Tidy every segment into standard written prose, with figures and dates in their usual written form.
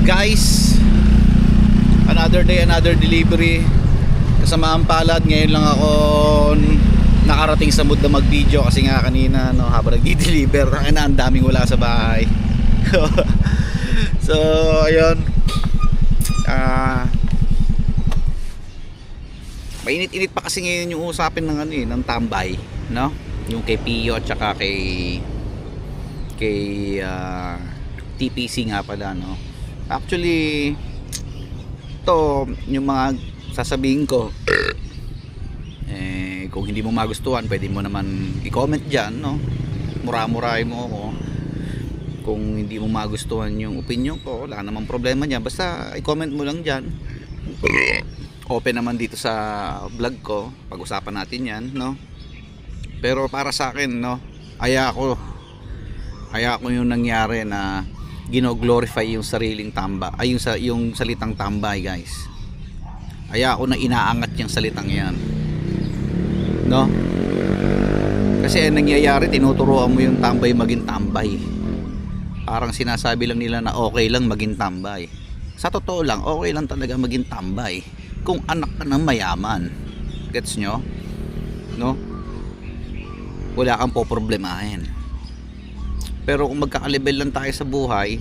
Guys, another day, another delivery. Kasamaan palad, ngayon lang ako nakarating sa mood na mag video. Kasi nga kanina habang nagdi-deliver, ang daming wala sa bahay. So ayun, mainit-init pa kasi ngayon yung usapin ng ng tambay, no? Yung kay Pio at saka kay TPC nga pala, no? Actually, to yung mga sasabihin ko, kung hindi mo magustuhan, pwede mo naman i-comment dyan, no? Mura-murahin mo ako. Kung hindi mo magustuhan yung opinion ko, wala namang problema dyan. Basta i-comment mo lang dyan. Open naman dito sa vlog ko, pag-usapan natin yan, no? Pero para sa akin, no, aya ko yung nangyari na gino-glorify yung sariling tamba, yung salitang tambay, guys. Aya ko na inaangat yung salitang yan, no? Kasi nangyayari, tinuturuan mo yung tambay maging tambay. Parang sinasabi lang nila na okay lang maging tambay. Sa totoo lang, okay lang talaga maging tambay kung anak ka ng mayaman. Gets nyo? No? Wala kang poproblemahin. Pero kung magkakalibel lang tayo sa buhay,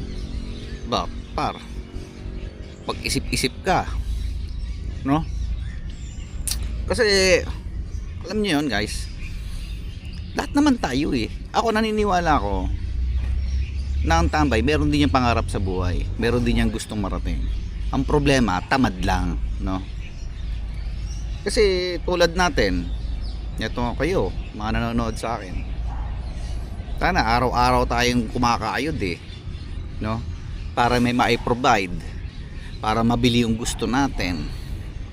pag-isip-isip ka, no? Kasi alam niyo yun, guys, lahat naman tayo ako naniniwala ko na ang tambay meron din yung pangarap sa buhay, meron din yung gustong marating. Ang problema, tamad lang, no? Kasi tulad natin, ito kayo, mga nanonood sa akin, sana araw-araw tayong kumakayod, no? Para may mai-provide, para mabili yung gusto natin,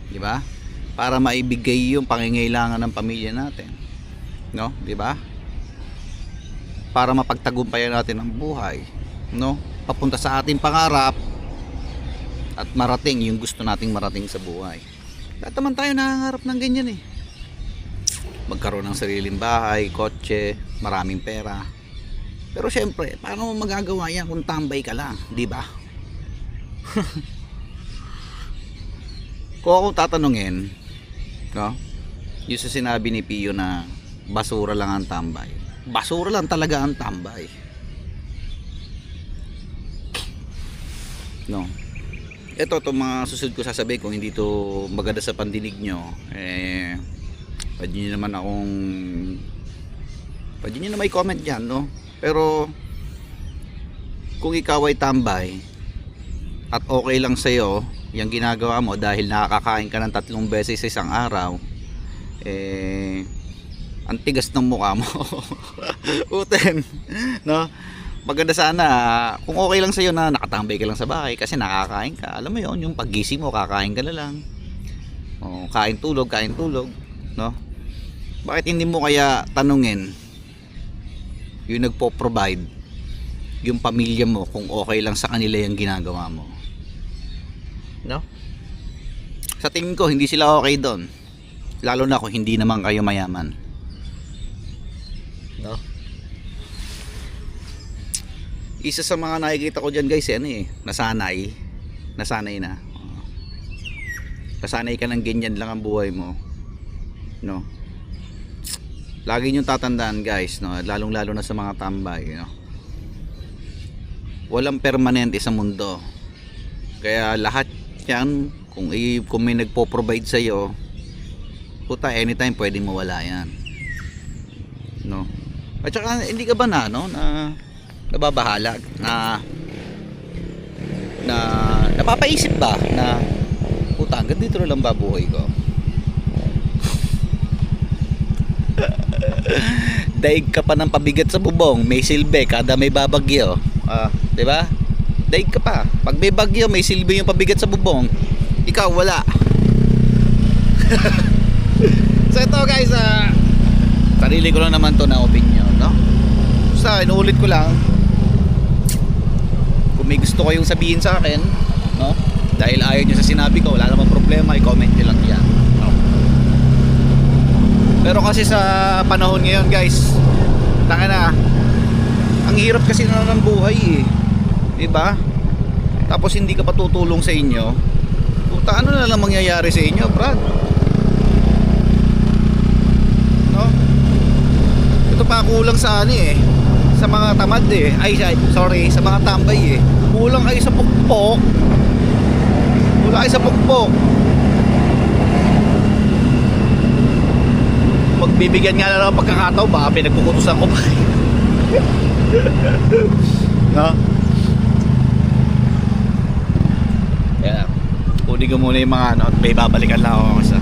di ba? Para maibigay yung pangangailangan ng pamilya natin, no? Di ba? Para mapagtagumpayan natin ang buhay, no? Papunta sa ating pangarap at marating yung gusto nating marating sa buhay. Lahat naman tayo nangangarap ng ganyan, magkaroon ng sariling bahay, kotse, maraming pera. Pero syempre, paano mo magagawa yan kung tambay ka lang, di ba? Kung akong tatanungin, no? Yung sa sinabi ni Pio na basura lang ang tambay. Basura lang talaga ang tambay. No. Ito mga susunod ko sasabihin, kung hindi to maganda sa pandinig nyo, pwede nyo naman pwede nyo na may comment dyan, no? Pero kung ikaw ay tambay at okay lang sa'yo yung ginagawa mo dahil nakakakain ka ng 3 beses sa isang araw, ang tigas ng mukha mo. Uten, no? Maganda sana kung okay lang sa'yo na nakatambay ka lang sa bahay kasi nakakain ka. Alam mo yon, yung paggising mo kakain ka na lang, kain tulog, no? Bakit hindi mo kaya tanungin yung nagpo-provide, yung pamilya mo, kung okay lang sa kanila yung ginagawa mo, no? Sa tingin ko hindi sila okay doon, lalo na kung hindi naman kayo mayaman, no? Isa sa mga nakikita ko dyan, guys, nasanay ka ng ganyan lang ang buhay mo, no? Lagi nyo tatandaan, guys, no? Lalong lalo na sa mga tambay, no? Walang permanente sa mundo. Kaya lahat yan, kung may nagpo-provide sa'yo, puta, anytime pwedeng mawala yan, no? At saka hindi ka ba nababahala na napapaisip ba na puta, hanggang dito lang ba buhay ko? Daig ka pa ng pabigat sa bubong, may silbi kada may babagyo, di ba? Daig ka pa, pag may bagyo may silbi yung pabigat sa bubong, ikaw wala. So ito, guys, sarili ko lang naman to na opinion, no? Basta inuulit ko lang, kung may gusto kayong sabihin sa akin, no, dahil ayaw nyo sa sinabi ko, wala namang problema, i-comment nyo lang yan, no? Pero kasi sa panahon ngayon, guys, tanga na, ang hirap kasi na ng buhay, diba? tapos hindi ka pa tutulong sa inyo, puta, ano na lang mangyayari sa inyo, Brad? No? Ito pa kulang sa ano eh, sa mga tamad eh. Sorry, sa mga tambay eh. Kulang kayo sa pukpok. Kulang kayo sa pukpok. Magbibigyan nga lang ng pagkakataon, baka pinagpukutusan ko pa eh. No? Kaya kunin ko muna yung mga ano, at may babalikan lang ako sa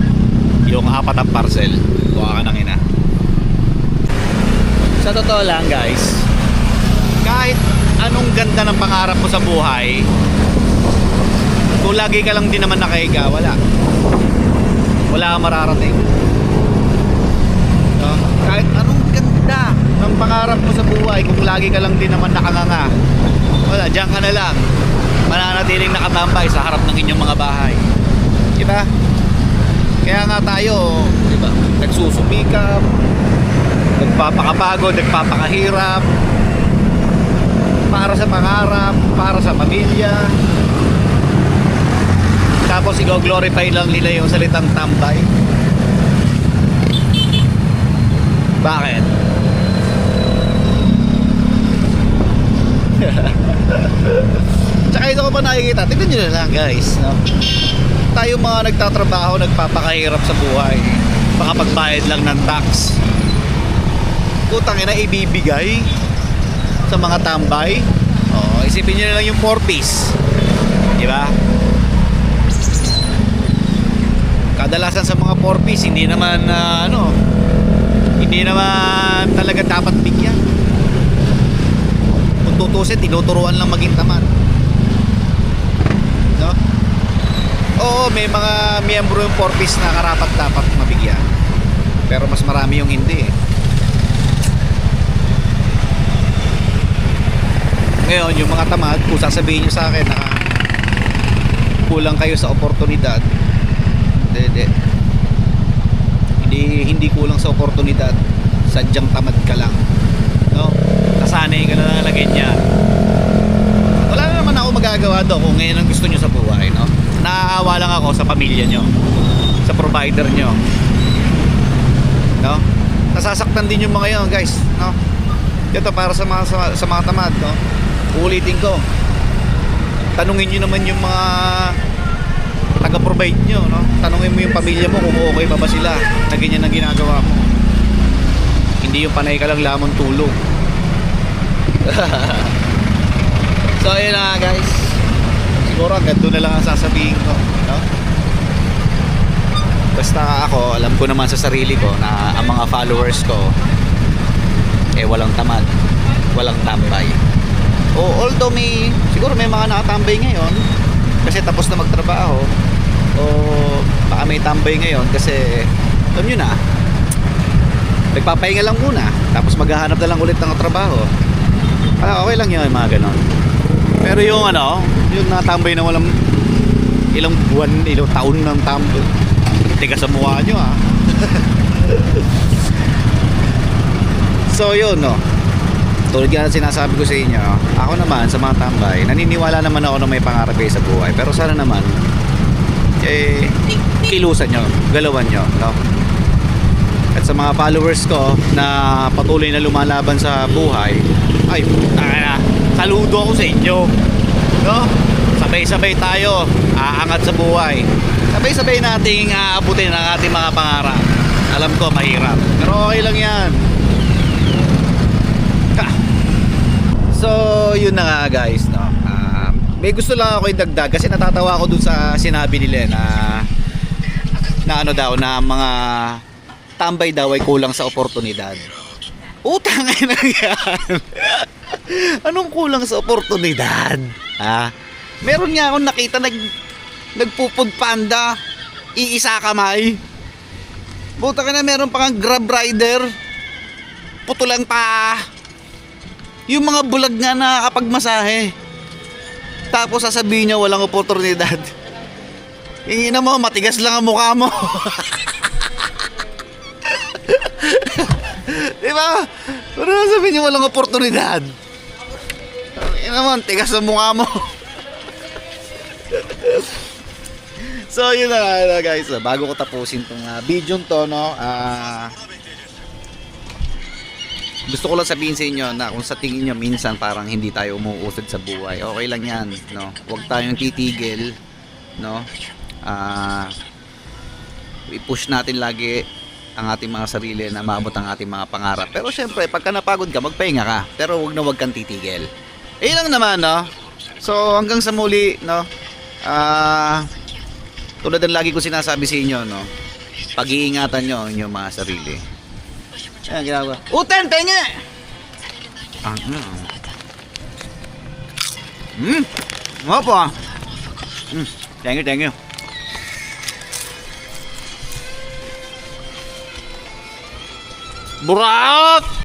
yung 4 na parcel. Kuha ka ng ina. Sa totoo lang guys, kahit anong ganda ng pangarap mo sa buhay, kung lagi ka lang din naman nakahiga, wala kang mararating. No? Kahit anong ganda ng pangarap mo sa buhay, kung lagi ka lang din naman nakanganga, wala, diyan ka na lang mananatiling nakatambay sa harap ng inyong mga bahay, diba? Kaya nga tayo, diba, nagsusumikap, nagpapakapagod, nagpapakahirap para sa pangarap, para sa pamilya. Tapos i-glorify lang nila yung salitang tambay. Bakit? Tsaka ito ko pa nakikita, tignan nyo na lang guys, no? Tayo mga nagtatrabaho, nagpapakahirap sa buhay, makapagbayad lang ng tax, utang ina ibibigay sa mga tambay. Isipin nyo na lang yung 4-piece, diba? Kadalasan sa mga 4-piece hindi naman hindi naman talaga dapat bigyan. Kung tutusin, tinuturuan lang maging tamad, no? Oo, may mga miyembro yung 4-piece na karapat dapat mabigyan, pero mas marami yung hindi eh. Ngayon, yung mga tamad, kung sasabihin nyo sa akin na kulang kayo sa oportunidad, hindi kulang sa oportunidad, sadyang tamad ka lang, no? Nasanay ka na lang ganyan. Wala na naman ako magagawa doon kung ngayon ang gusto nyo sa buhay, no? Naaawa lang ako sa pamilya nyo, sa provider nyo, no? Nasasaktan din yung mga yun, guys, no? Ito para sa mga tamad, no? Ulitin ko, tanungin nyo naman yung mga taga-provide nyo, no? Tanungin mo yung pamilya mo kung okay pa ba sila na ganyan ang ginagawa mo. Hindi yung panay ka lang lamang tulong. So ayun na guys, siguro hanggang doon na lang ang sasabihin ko, no? Basta ako, alam ko naman sa sarili ko na ang mga followers ko walang tamad, walang tambay. Although siguro may mga nakatambay ngayon kasi tapos na magtrabaho, o baka may tambay ngayon kasi alam nyo na, nagpapahinga lang muna tapos maghahanap na lang ulit ng trabaho. Okay lang yun, mga ganon. Pero yung yung natambay na walang ilang buwan, ilang taon ng tambay, tiga sa mukha nyo So yun, no, tulad nga sinasabi ko sa inyo, ako naman sa mga tambay, naniniwala naman ako na may pangarap kayo sa buhay, pero sana naman kilusan nyo, galawan nyo, no? At sa mga followers ko na patuloy na lumalaban sa buhay, ay saludo ako sa inyo, no? Sabay-sabay tayo aangat sa buhay, sabay-sabay nating aabutin ang ating mga pangarap. Alam ko mahirap, pero okay lang yan. So yun na nga guys, no? May gusto lang ako idagdag kasi natatawa ako dun sa sinabi nila na daw na mga tambay daw ay kulang sa oportunidad. Utang na yan. Anong kulang sa oportunidad? Meron nga akong nakita nagpupud panda, iisa kamay. Buta ka na, meron pa kang grab rider, putulang pa. Yung mga bulag nga nakakapagmasahe, tapos sasabihin niya walang oportunidad. Ingina mo, matigas lang ang mukha mo. Diba? Pero sasabihin niya walang oportunidad. Ingina mo, tigas ang mukha mo. So yun na nga guys, bago ko tapusin tong video to, no, gusto ko lang sabihin sa inyo na kung sa tingin nyo minsan parang hindi tayo umuusad sa buhay, okay lang yan, no? Huwag tayong titigil, no? I-push natin lagi ang ating mga sarili na maabot ang ating mga pangarap. Pero syempre, pagka napagod ka, magpahinga ka. Pero huwag kang titigil. Eh lang naman, no? So hanggang sa muli, no? Tulad ng lagi ko sinasabi sa inyo, no? Pag-iingatan nyo ang inyong mga sarili. Ayan, ginagawa. Uten, tenga! Nga po, Thank you. Burak!